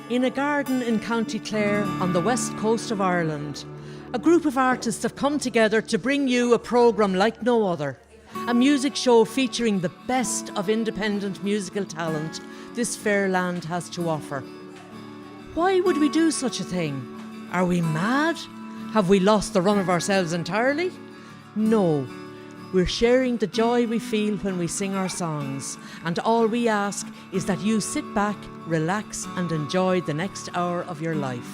In a garden in County Clare on the west coast of Ireland, a group of artists have come together to bring you a programme like no other. A music show featuring the best of independent musical talent this fair land has to offer. Why would we do such a thing? Are we mad? Have we lost the run of ourselves entirely? No. We're sharing the joy we feel when we sing our songs, and all we ask is that you sit back, relax and enjoy the next hour of your life.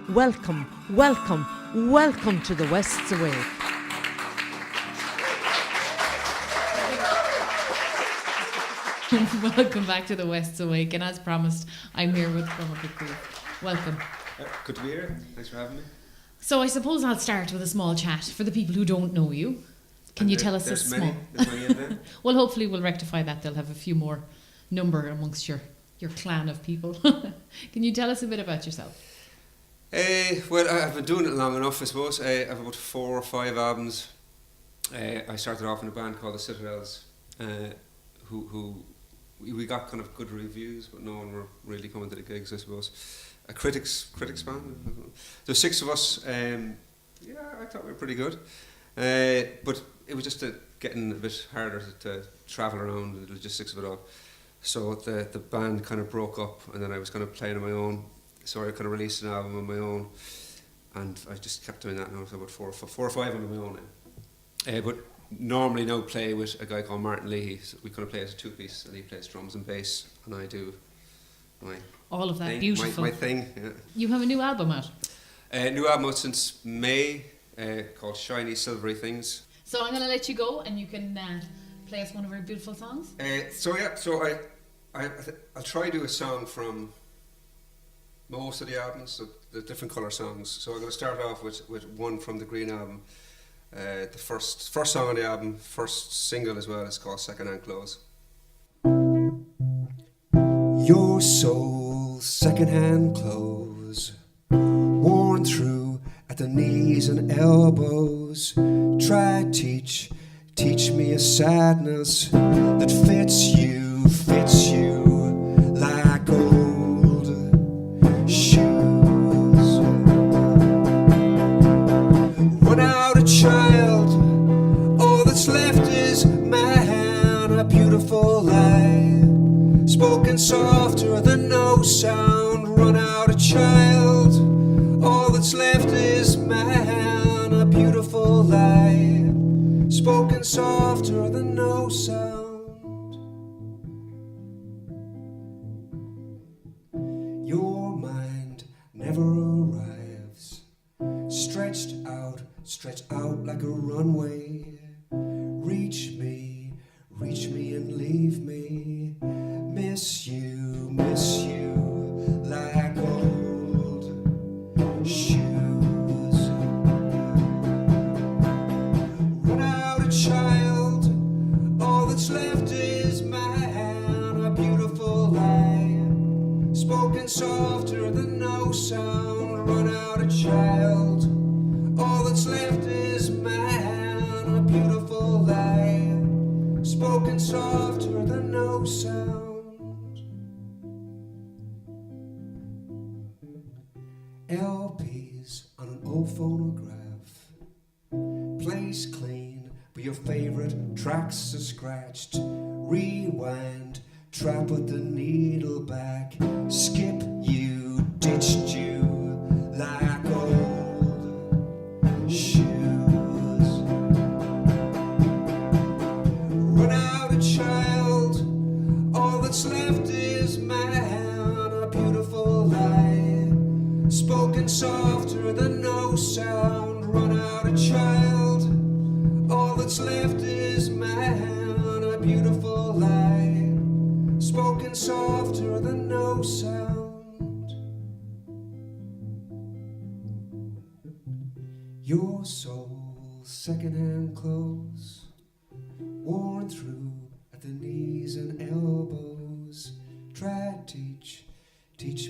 Welcome, welcome, welcome to the West's Awake. Welcome back to the West's Awake, and as promised, I'm here with Cormac. Welcome. Good to be here. Thanks for having me. So I suppose I'll start with a small chat for the people who don't know you. Can you tell us a small? There's many in there. Well, hopefully we'll rectify that. They'll have a few more number amongst your clan of people. Can you tell us a bit about yourself? Well, I've been doing it long enough, I suppose. I have about 4 or 5 albums. I started off in a band called the Citadels, who we got kind of good reviews, but no one were really coming to the gigs, I suppose. A critics band. There's 6 of us. I thought we were pretty good. But it was just getting a bit harder to travel around, the logistics of it all. So the band kind of broke up, and then I was kind of playing on my own. So I kind of released an album on my own, and I just kept doing that now. So about 4 or 5 on my own now. But normally now play with a guy called Martin Leahy. So we kind of play as a 2-piece, and he plays drums and bass, and I do my all of that thing, beautiful. my thing. Yeah. You have a new album out. New album out since May. Called Shiny Silvery Things. So I'm going to let you go, and you can play us one of our beautiful songs. I'll try to do a song from most of the albums, so the different colour songs. So I'm going to start off with one from the Green album. The first song on the album, first single as well, is called Second Hand Clothes. Your soul's second-hand clothes, worn through at the knees and elbows. Try teach me a sadness that fits you like old shoes. Run out a child, all that's left is man, a beautiful lie, spoken softer than no sound. Run out a child, all that's left is man, a beautiful lie, spoken softer than no sound. Your mind never arrives, stretched out like a runway. Reach me and leave me. Miss you like old shoes. Run out a child, all that's left is man, a beautiful lie, spoken softer than no sound. Run out a child, all that's left is man, a beautiful lie, spoken softer than no sound. LPs on an old phonograph, place clean, but your favorite tracks are scratched. Rewind, try put the needle back. Skip you, ditched you like old shoes. Run out a child, all that's left is man, a beautiful lie, spoken softer than no sound. Run out a child, all that's left is man, a beautiful lie, spoken softer than no sound. Your soul's second-hand clothes, worn through at the knees and elbows. Try teach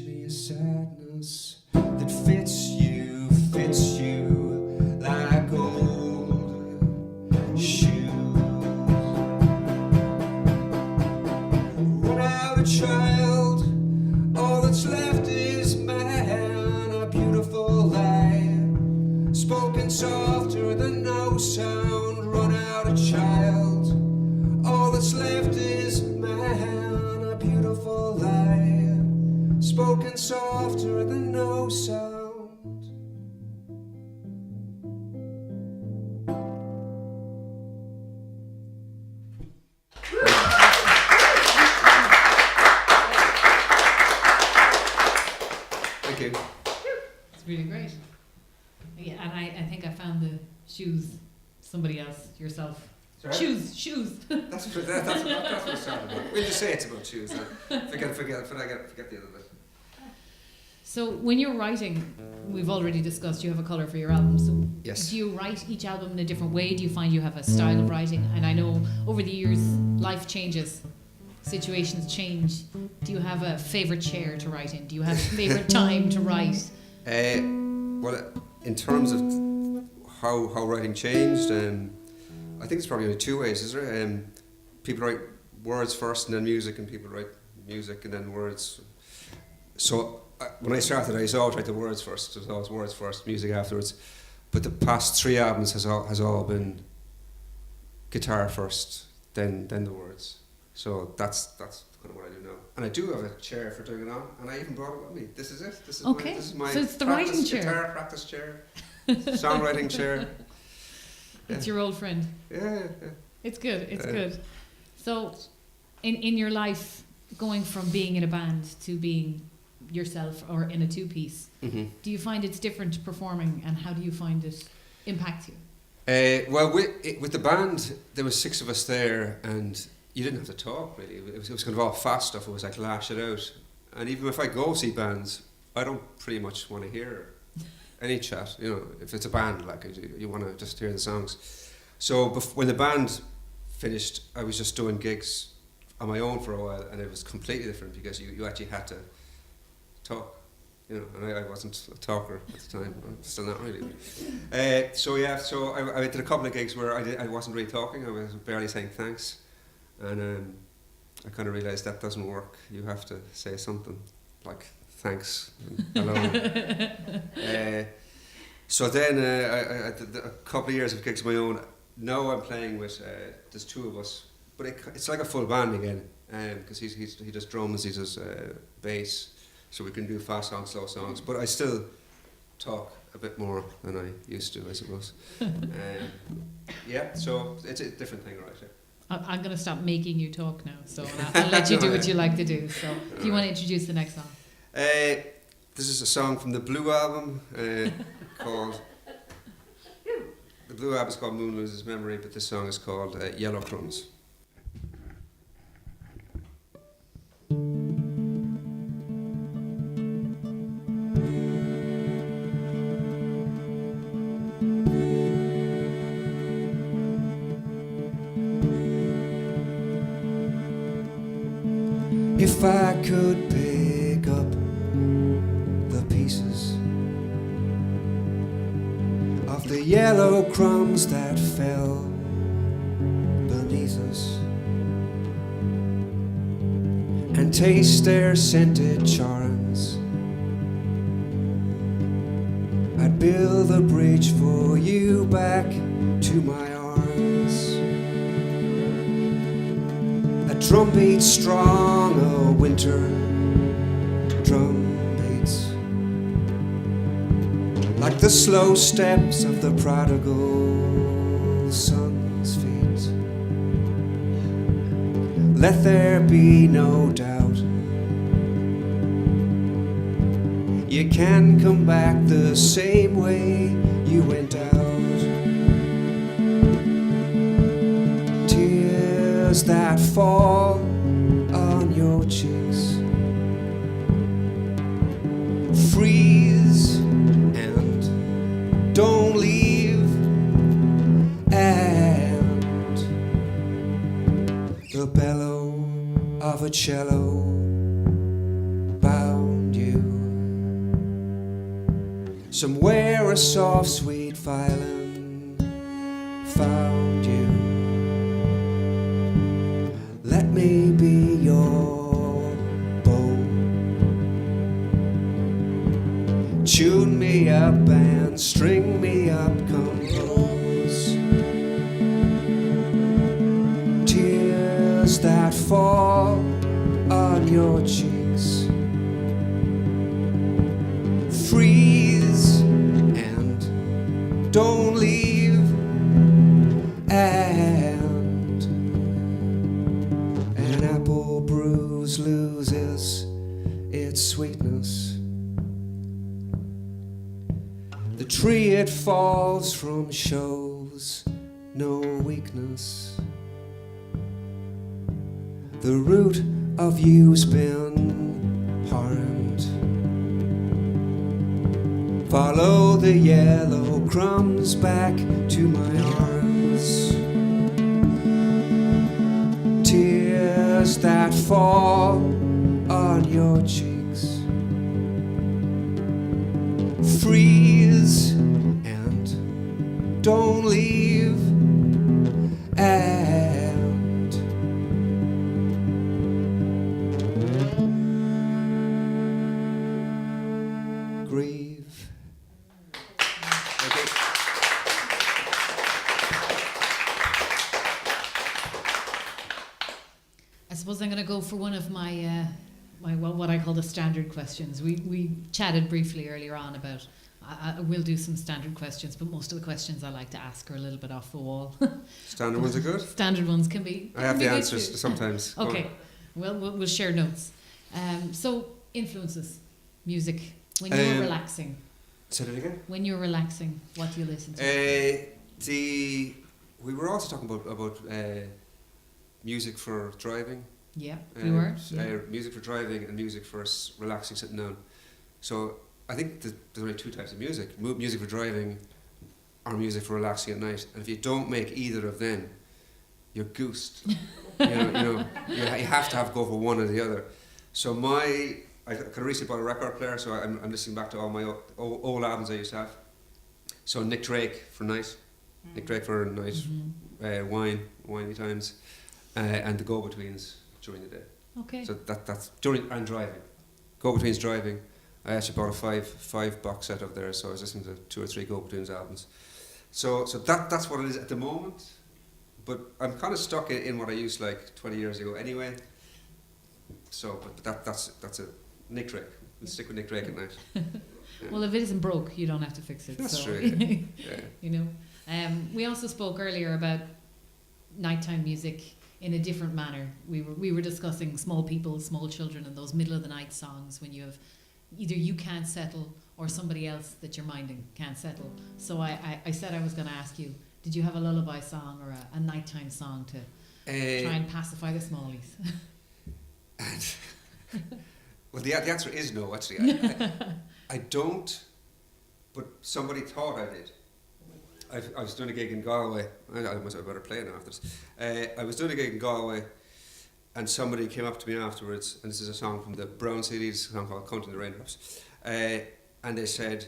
me a sadness that fits you like old shoes. Run out a child, all that's left is spoken softer than no sound. Thank you. It's really great. Yeah, and I think I found the shoes. Somebody else, yourself. Sorry? Shoes. That's what it's all about. We'll just say it's about shoes. Forget the other bit. So when you're writing, we've already discussed you have a colour for your album. So Yes. do you write each album in a different way? Do you find you have a style of writing? And I know over the years life changes, situations change. Do you have a favourite chair to write in? Do you have a favourite time to write? Well, in terms of how writing changed, I think it's probably only two ways, is there? People write words first and then music, and people write music and then words. So when I started, I used to always write the words first. It was always words first, music afterwards. But the past three albums has all been guitar first, then the words. So that's kind of what I do now. And I do have a chair for doing it on, and I even brought it with me. This is it. This is my so it's the writing chair. Guitar practice chair, songwriting chair. It's your old friend. Yeah. It's good. It's good. So, in your life, going from being in a band to being yourself or in a two-piece, do you find it's different performing, and how do you find it impact you? Well, with the band, there was 6 of us there, and you didn't have to talk really. It was kind of all fast stuff. It was like lash it out. And even if I go see bands, I don't pretty much want to hear any chat. You know, if it's a band, like you want to just hear the songs. So when the band finished, I was just doing gigs on my own for a while, and it was completely different because you actually had to talk. You know, and I wasn't a talker at the time. I'm still not really. So I did a couple of gigs where I wasn't really talking. I was barely saying thanks, and I kind of realised that doesn't work. You have to say something like thanks, and hello. So then I did a couple of years of gigs of my own. Now I'm playing with there's 2 of us, but it's like a full band again, because he does drums, he does bass. So we can do fast songs, slow songs, but I still talk a bit more than I used to, I suppose. So it's a different thing, right? Yeah. I'm going to stop making you talk now, so I'll let you do what you like to do. So if you want to introduce the next song. This is a song from the Blue album called... The Blue album is called Moon Loses Memory, but this song is called Yellow Crumbs. If I could pick up the pieces of the yellow crumbs that fell beneath us and taste their scented charms, I'd build a bridge for you back to my arms. A drum beat strong, a winter drum beats, like the slow steps of the prodigal son's feet. Let there be no doubt, you can come back the same way you went out. Tears that fall on your cheeks freeze and don't leave, and the bellow of a cello bound you. Somewhere a soft sweet violin found you. Let me be your bow, tune me up and string me up, compose. Tears that fall on your cheeks don't leave, and an apple bruise loses its sweetness. The tree it falls from shows no weakness. The root of you's been harmed. Follow the yellow crumbs back to my arms. Tears that fall on your cheeks. Freeze and don't leave, and grieve. Okay. I suppose I'm going to go for one of my what I call the standard questions. We chatted briefly earlier on about I will do some standard questions, but most of the questions I like to ask are a little bit off the wall. Standard ones are good? Standard ones can be. I have the good answers too. sometimes. Okay, well, we'll share notes. So, influences, music, when you're relaxing. Say that again? When you're relaxing, what do you listen to? We were also talking about music for driving. Yeah, we were. Music for driving and music for relaxing, sitting down. So I think there's only two types of music: music for driving, or music for relaxing at night. And if you don't make either of them, you're goosed. you have to go for one or the other. So I could recently bought a record player, so I'm listening back to all my old albums I used to have. So Nick Drake for night, Nick Drake for night, whiny times, and the Go-Betweens during the day. Okay. So that's during and driving. Go-Betweens driving. I actually bought a five box set of theirs, so I was listening to 2 or 3 Go-Betweens albums. So that's what it is at the moment. But I'm kind of stuck in what I used like 20 years ago anyway. So, but that's a Nick Drake. We'll stick with Nick Drake at night. Yeah. Well, if it isn't broke, you don't have to fix it. That's so. true. Yeah. You know, we also spoke earlier about nighttime music in a different manner. We were discussing small people, small children, and those middle of the night songs when you have either you can't settle or somebody else that you're minding can't settle. So I said I was going to ask you, did you have a lullaby song or a nighttime song to try and pacify the smallies? Well, the answer is no, actually. I don't, but somebody thought I did. I was doing a gig in Galway. I must have better play now after this. I was doing a gig in Galway, and somebody came up to me afterwards, and this is a song from the Brown CDs, a song called Counting the Raindrops. And they said,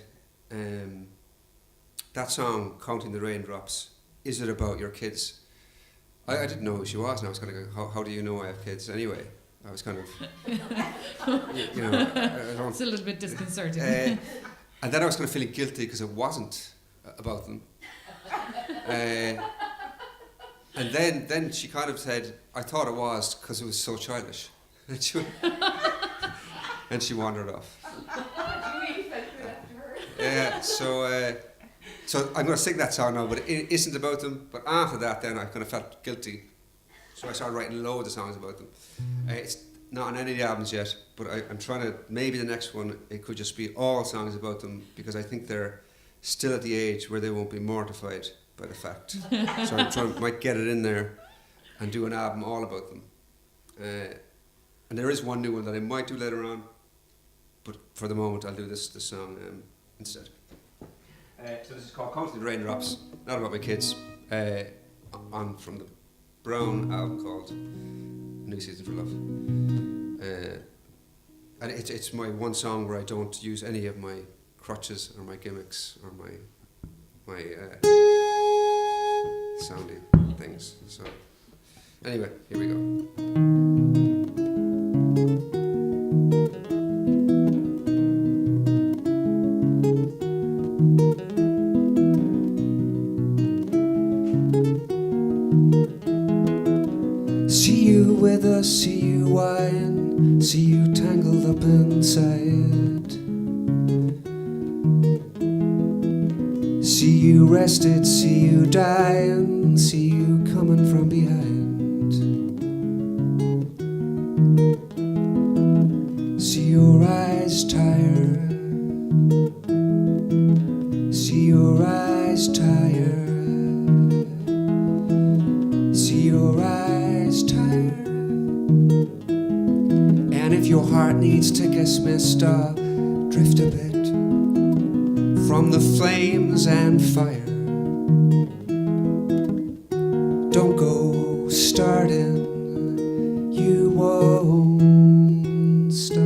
that song, Counting the Raindrops, is it about your kids? I didn't know who she was, and I was kind of going, how do you know I have kids anyway? I was kind of, you know, I don't... It's a little bit disconcerting. And then I was kind of feeling guilty because it wasn't about them. And then she kind of said, I thought it was because it was so childish. And she wandered off. Yeah, so I'm going to sing that song now, but it isn't about them. But after that, then I kind of felt guilty. So I started writing loads of songs about them. It's not on any of the albums yet, but I'm trying to, maybe the next one, it could just be all songs about them, because I think they're still at the age where they won't be mortified by the fact. So I'm trying, might get it in there and do an album all about them. And there is one new one that I might do later on, but for the moment I'll do this song instead. So this is called Counting the Raindrops, not about my kids, from the Brown album called New Season for Love. And it's my one song where I don't use any of my crutches or my gimmicks or my sounding things. So anyway, here we go. See you with us, see you whine, see you tangled up inside. See you you rested, see you dying, see you coming from behind. See your eyes tired, see your eyes tired, see your eyes tired. And if your heart needs to get messed up, drift a bit from the flames and fire. Don't go starting, you won't stop.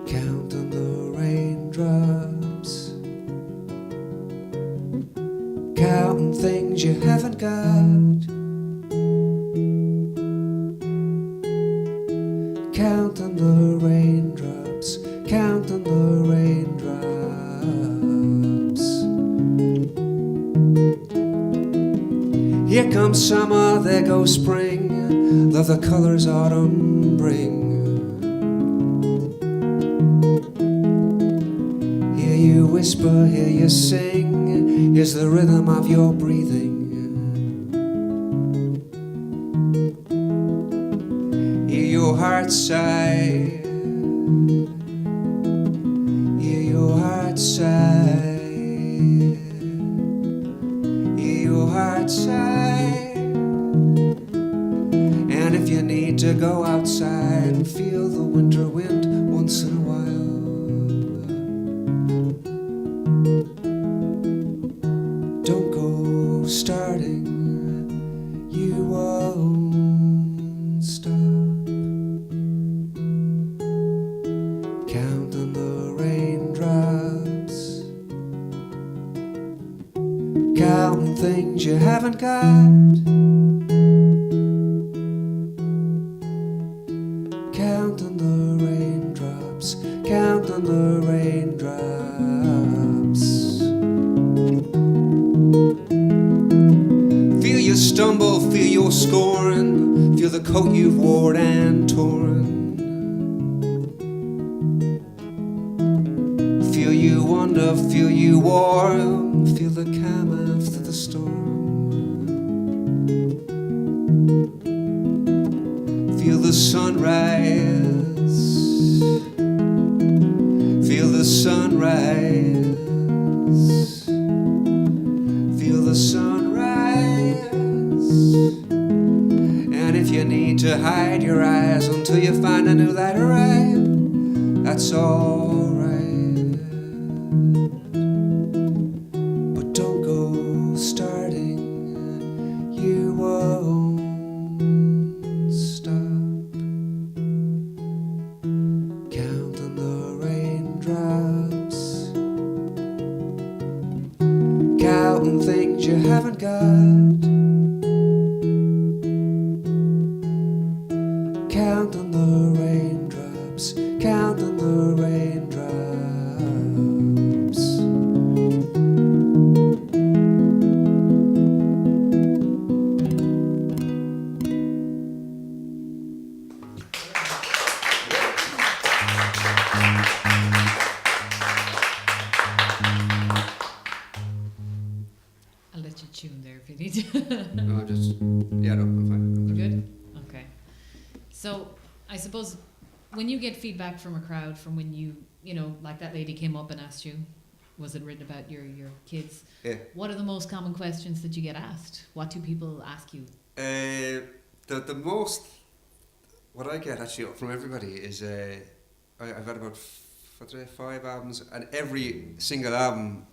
Counting the raindrops, counting things you haven't got. Counting the raindrops, counting the raindrops. Here comes summer, there goes spring, love the colors autumn bring. Hear you whisper, hear you sing, here's the rhythm of your breathing. Hear your heart sigh, hear your heart sigh, hear your heart sigh. And if you need to go outside and feel the winter wind once in a while, don't go starting, you won't stop. Counting the raindrops, counting things you haven't got. Counting the raindrops, counting the raindrops. Feel you stumble, feel your scorn, feel the coat you've worn and torn. Feel you wonder, feel you warm, feel the calm after the storm. Feel the sunrise, feel the sunrise, feel the sunrise. And if you need to hide your eyes until you find a new light arrive, that's alright. But don't go starting, you won't stop. Counting the raindrops, counting things you haven't got. Counting the raindrops, counting the raindrops. I'll let you tune there if you need to. No, just, yeah, no, I'm fine. You good? Okay. So I suppose when you get feedback from a crowd, from when you know, like that lady came up and asked you, was it written about your kids? Yeah. What are the most common questions that you get asked? What do people ask you? The most, what I get actually from everybody is, I've had about 5 albums, and every single album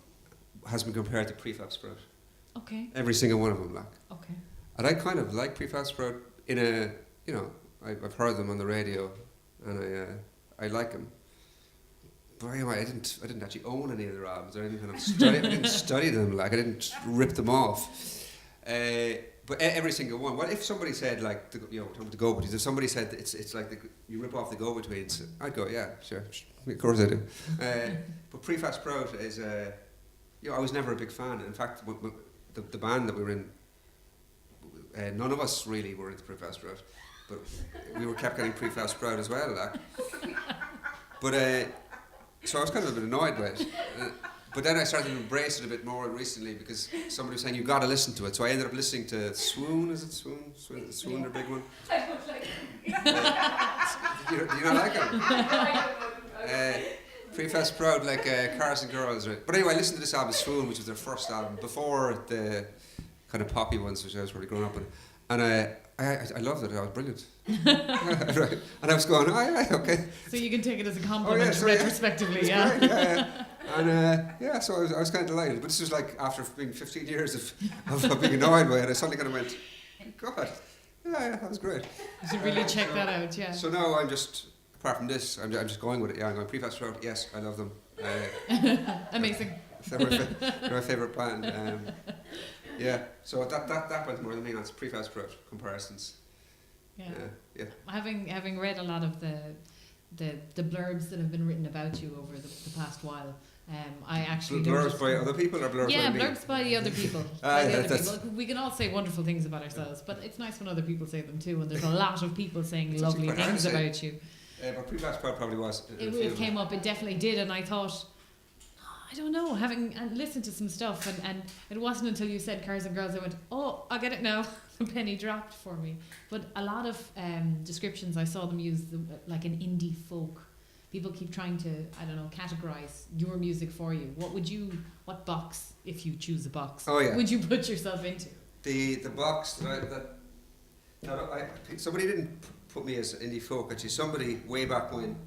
has been compared to Prefab Sprout. Okay. Every single one of them, like. Okay. And I kind of like Prefab Sprout in a, you know, I've heard them on the radio, and I like them. But anyway, I didn't actually own any of their albums. I didn't kind of study. I didn't study them. Like, I didn't rip them off. But every single one. What if somebody said, like, talking to Go-Betweens, if somebody said it's like you rip off the Go-Betweens, I'd go, yeah, sure, of course I do. But Prefab Sprout is, I was never a big fan. In fact, the band that we were in, none of us really were into Prefab Sprout, but we kept getting Prefab Sprout as well. Like. But so I was kind of a bit annoyed by it. But then I started to embrace it a bit more recently because somebody was saying you've got to listen to it. So I ended up listening to Swoon. Is it Swoon? Swoon, the big one. I don't like Do you not like it? Prefast Proud, like Cars and Girls, right? But anyway, I listened to this album, Swoon, which was their first album before the kind of poppy ones, which I was probably growing up in. And I loved it. It was brilliant. Right. And I was going, okay. So you can take it as a compliment retrospectively, It's yeah. great, yeah. And so I was kind of delighted. But this was like after being 15 years of being annoyed by it, I suddenly kind of went, God, yeah, that was great. You should really check that out, yeah. So now I'm just, apart from this, I'm just going with it. Yeah, I'm going Prefast Proud. Yes, I love them. Amazing. They're my favourite band. Yeah, so that went more than me on Prefast Proud comparisons. Yeah. Having read a lot of the blurbs that have been written about you over the past while, I actually blurbs by other people or blurbs by me? blurbs by the other people. We can all say wonderful things about ourselves, but it's nice when other people say them too. And there's a lot of people saying lovely things about you. But Prefast Proud probably was. It came up. It definitely did, and I thought, I don't know, having listened to some stuff, and it wasn't until you said Cars and Girls I went, oh, I get it now. The penny dropped for me. But a lot of descriptions, I saw them use like an indie folk. People keep trying to, I don't know, categorize your music for you. What box, if you choose a box, would you put yourself into? The box somebody didn't put me as indie folk. Actually, somebody way back when,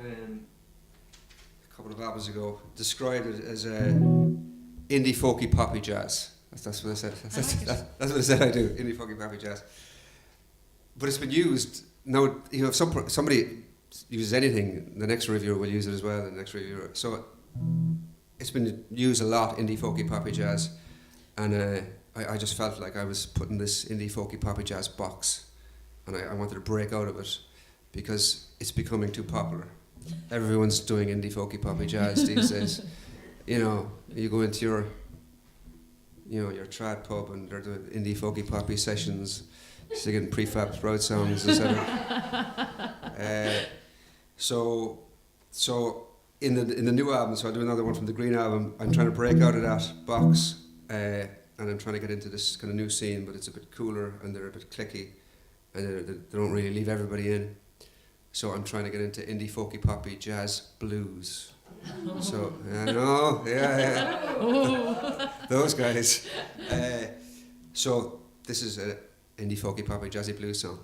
a couple of albums ago, described it as indie folky poppy jazz. That's what I said. That's what I said. I do indie folky poppy jazz. But it's been used now. You know, if somebody uses anything, the next reviewer will use it as well. The next reviewer. So it's been used a lot, indie folky poppy jazz, and I just felt like I was putting this indie folky poppy jazz box, and I wanted to break out of it because it's becoming too popular. Everyone's doing indie folky poppy jazz these days. You know, you go into your trad pub and they're doing indie folky poppy sessions, singing Prefab Sprout songs, etc. So in the new album, so I do another one from the Green album. I'm trying to break out of that box, and I'm trying to get into this kind of new scene, but it's a bit cooler and they're a bit clicky, and they don't really leave everybody in. So I'm trying to get into indie folky poppy jazz blues. So those guys. So this is a indie folky poppy jazzy blues song.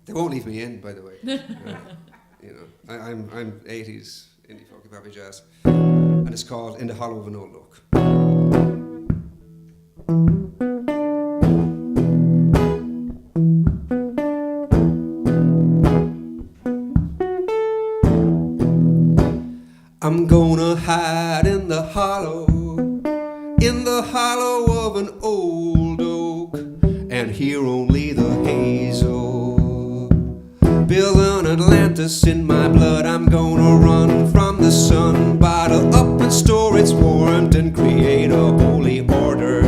They won't leave me in, by the way. I'm 80s indie folky poppy jazz, and it's called In the Hollow of an Old Oak. I'm gonna hide in the hollow of an old oak, and hear only the hazel. Build an Atlantis in my blood, I'm gonna run from the sun, bottle up and store its warmth, and create a holy order.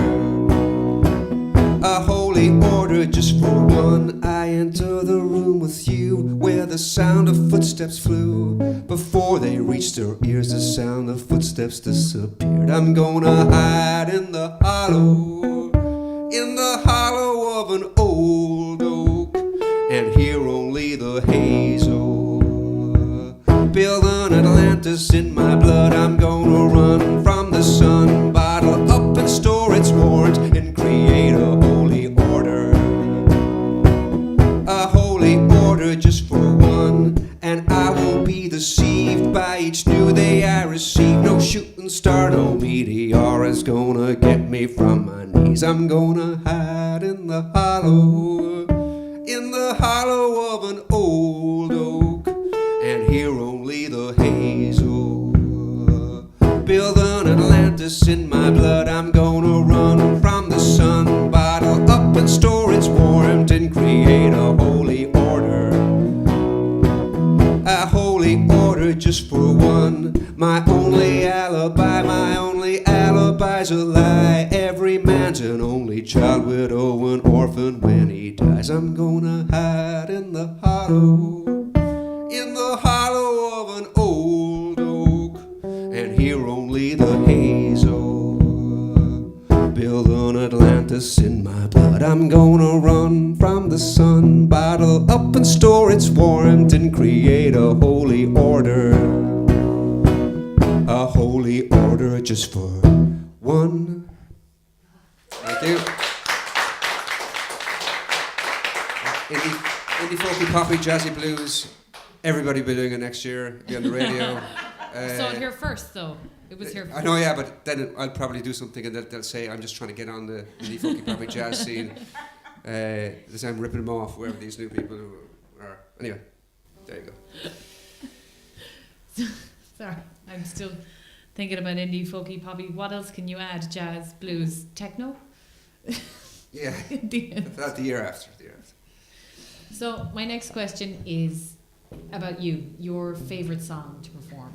A holy order just for one. I enter the room with you, where the sound of footsteps flew. Before they reached their ears, the sound of footsteps disappeared. I'm gonna hide in the hollow of an old oak, and hear only the hazel. Build an Atlantis in my blood, I'm gonna run from the sun, bottle up and store its warrant, and create a holy order. A holy order just for one, and I won't be deceived by each new day I receive. No shooting star, no meteor is gonna get me from my knees. I'm gonna hide in the hollow of an old oak, and hear only the hazel. Build an Atlantis in my blood, I'm gonna run from the sun, bottle up and store its warmth, and create a holy order. A holy order just for one. My only alibi's a lie. Every man's an only child, widow and orphan when he dies. I'm gonna hide in the hollow hazel. Build an Atlantis in my blood. I'm gonna run from the sun, bottle up and store its warmth, and create a holy order. A holy order just for one. Thank you. Indie folky, poppy, jazzy blues. Everybody will be doing it next year. Be on the radio. Saw it here first, though. It was here first. I know, yeah, but then I'll probably do something and they'll say I'm just trying to get on the indie folky, poppy, jazz scene. They say I'm ripping them off, wherever these new people are. Anyway, there you go. Sorry, I'm still thinking about indie, folky, poppy. What else can you add? Jazz, blues, techno? Yeah, that's the year after. So my next question is about you. Your favourite song to perform?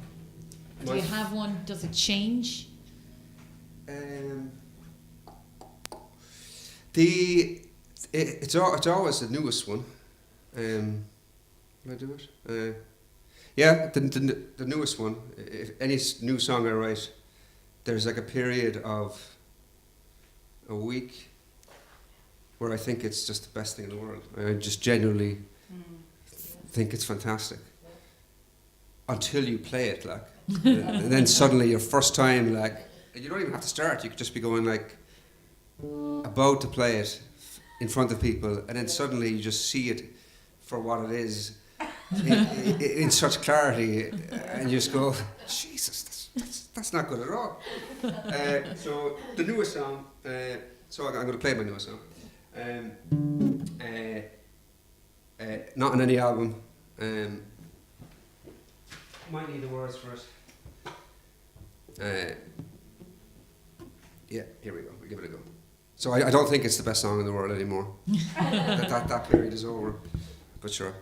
Do you have one? Does it change? It's always the newest one. Will I do it? Yeah, the newest one. If any new song I write, there's like a period of a week where I think it's just the best thing in the world. I just genuinely think it's fantastic. Until you play it, like. And then suddenly your first time, like, you don't even have to start, you could just be going like, about to play it in front of people, and then suddenly you just see it for what it is in such clarity, and you just go, Jesus, that's not good at all. So the newest song, so I'm going to play my newest song. Not on any album. Might need the words for it. Yeah, here we go. We'll give it a go. So I don't think it's the best song in the world anymore. that period is over. But sure.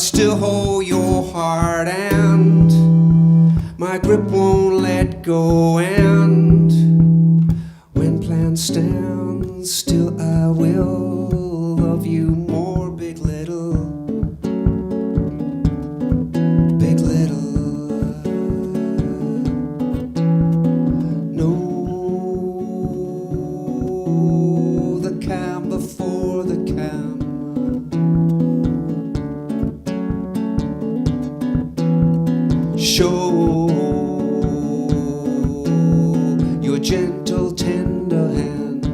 Still hold your heart, and my grip won't let go, and when plans stand still I will love you more. Big little, big little. Know the calm before the calm. Show your gentle, tender hand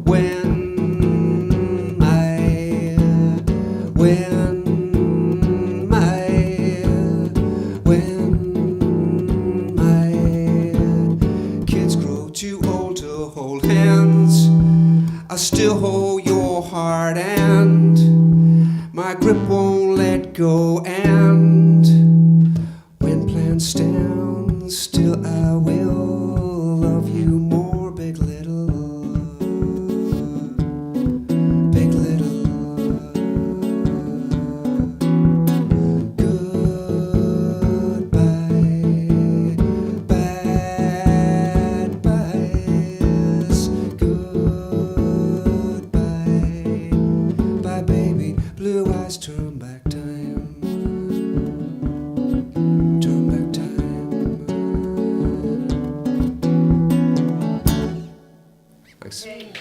when my kids grow too old to hold hands. I still hold your heart, and my grip won't let go, and Thanks. Thank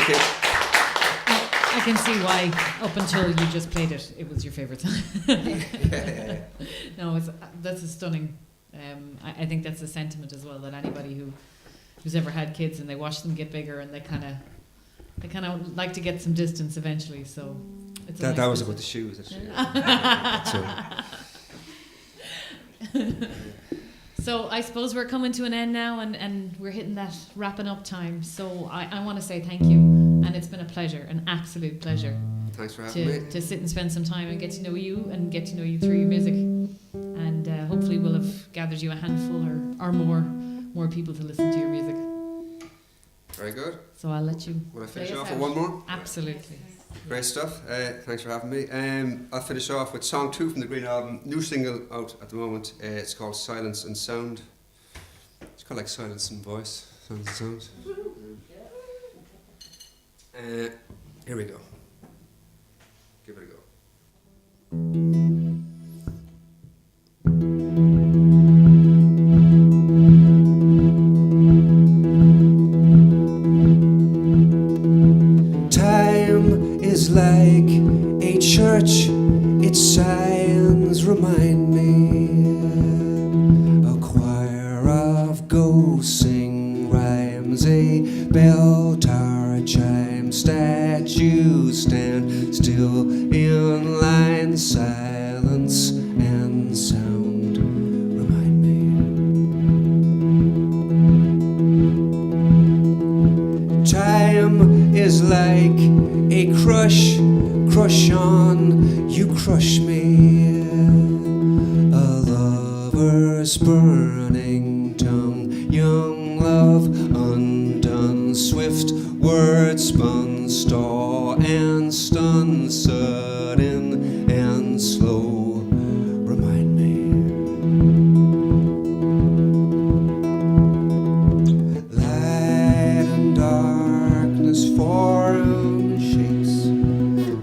you. I can see why, up until you just played it, it was your favourite song. Yeah. No, that's a stunning. I think that's a sentiment as well, that anybody who's ever had kids and they watch them get bigger and they kind of like to get some distance eventually. So it's That nice was visit. about the shoes, actually. So I suppose we're coming to an end now, and we're hitting that wrapping up time. So I want to say thank you, and it's been a pleasure, an absolute pleasure, Thanks for having me. to sit and spend some time and get to know you and get to know you through your music, and hopefully we'll have gathered you a handful or more people to listen to your music. Very good. So I'll let you. Will I finish play us off out. with one more? Absolutely. Great stuff. Thanks for having me. I'll finish off with song 2 from the Green album. New single out at the moment. It's called Silence and Sound. It's kind of like Silence and Voice. Silence and Sound. Here we go. Give it a go. Is like a church, its signs remind me. A choir of ghosts sing rhymes, a bell tower chime, statues stand still in line, silence and sound remind me. Time is like a crush on, you crush me. A lover's burning tongue, young love undone, swift words spun, stall and stun, sudden and slow, remind me. Light and darkness form shapes,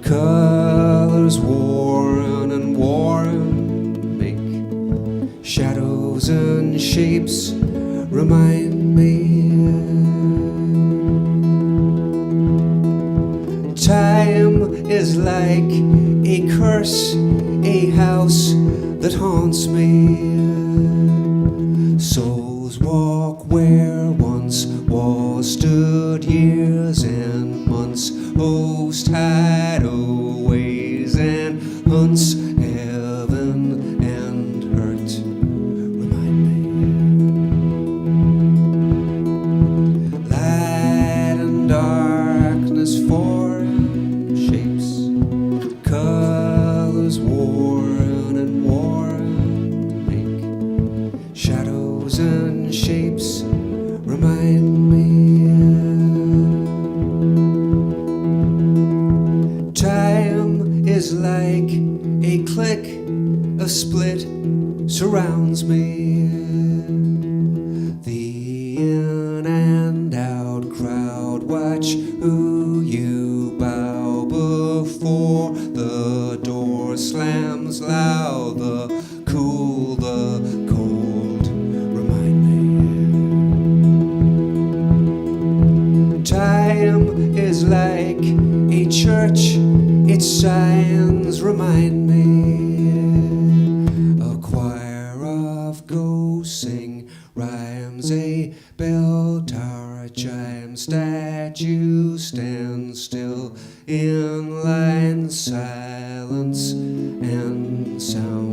colors worn and worn make shadows and shapes remind me. Time is like a curse, a house that haunts me. Souls walk where once walls stood, years and months, host hideaways and hunts, heaven and hurt remind me. Light and darkness form shapes, colors worn and worn make shadows and shapes remind me. Time is like a click, a split surrounds me. The in and out crowd watch who you bow before the door slams loud, the cool, the cold remind me. Time is like a church, its signs remind me. A choir of ghosts sing rhymes, a bell tower chime, statues stand still in line, silence and sound.